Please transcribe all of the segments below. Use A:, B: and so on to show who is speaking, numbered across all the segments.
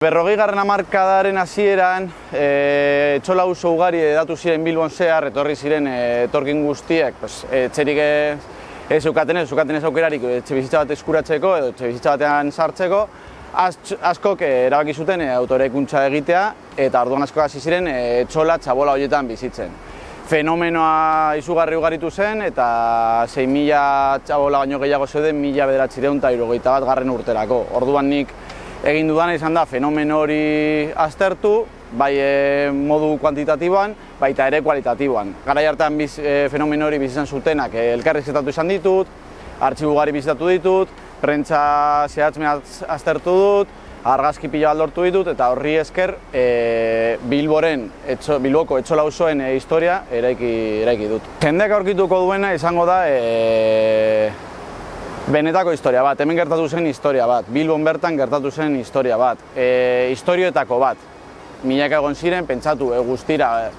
A: 40. hamarkadaren hasieran, etxola auzo ugari hedatu ziren Bilbon zehar, etorri ziren etorkin guztiek, etxerik ez zeukaten ez aukerarik etxe bizitza bat eskuratzeko edo etxe bizitza batean sartzeko, askok erabaki zuten autoeraikuntza egitea eta orduan asko hasi ziren etxola txabola horietan bizitzen. Fenomenoa izugarri ugaritu zen eta 6.000 txabola baino gehiago zeuden 1971 urterako. Orduan nik egin dudana izan da fenomeno hori aztertu, bai modu kuantitatiboan, baita ere kualitatiboan. Garai hartan fenomeno hori bizi izan zutenak elkarrizketatu izan ditut, artxibo ugari bizitatu ditut, prentsa zehatz aztertu dut, argazki pila bat lortu ditut eta horri esker Bilboko etxola auzoen historia eraiki dut. Jendeak aurkituko duena izango da benetako historia bat, hemen gertatu zen historia bat, Bilbon bertan gertatu zen historia bat, historioetako bat. Milaka egon ziren, pentsatu guztira,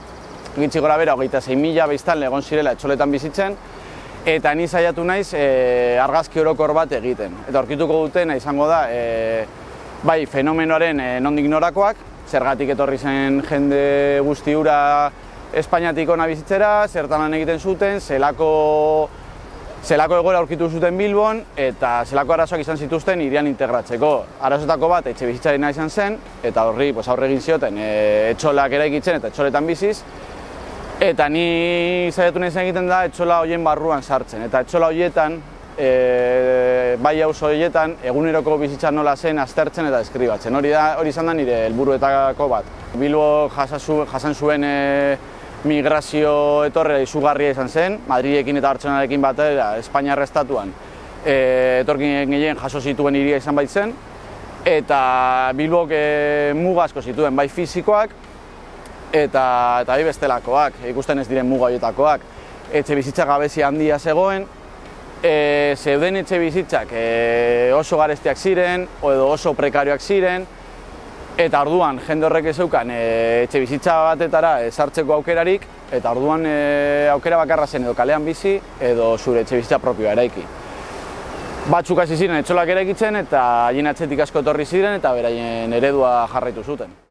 A: gitxi gora bera, 26.000 biztanle egon zirela etxoletan bizitzen, eta ni saiatu naiz argazki orokor bat egiten. Eta aurkituko dutena izango da, bai fenomenoaren nondik norakoak, zergatik etorri zen jende guzti hura Espainiatik hona bizitzera, zertan lan egiten zuten, zelako egoera aurkitu zuten Bilbon eta zelako arazoak izan zituzten hirian integratzeko. Arazoetako bat etxe bizitzarena izan zen eta horri aurre egin zioten etxolak eraikitzen eta etxoletan biziz. Eta ni saiatu nahi egiten da etxola horien barruan sartzen. Eta etxola horietan, bai auzo horietan, eguneroko bizitza nola zen aztertzen eta deskribatzen. Hori izan da nire helburuetako bat. Bilbo jasan zuen migrazio etorrera izugarria izan zen, Madrilekin eta Bartzelonarekin batera, Espainiar estatuan etorkin gehien jaso zituen hiria izan baitzen, eta Bilbok muga asko zituen, bai fisikoak eta bai bestelakoak, ikusten ez diren muga horietakoak. Etxe bizitza gabezia handia zegoen, zeuden etxe bizitzak oso garestiak ziren, edo oso prekarioak ziren, eta orduan jende horrek ez zeukan etxe bizitza batetara sartzeko aukerarik, eta orduan aukera bakarra zen edo kalean bizi edo zure etxe bizitza propioa eraiki. Batzuk hasi ziren etxolak eraikitzen eta haien atzetik asko etorri ziren eta beraien eredua jarraitu zuten.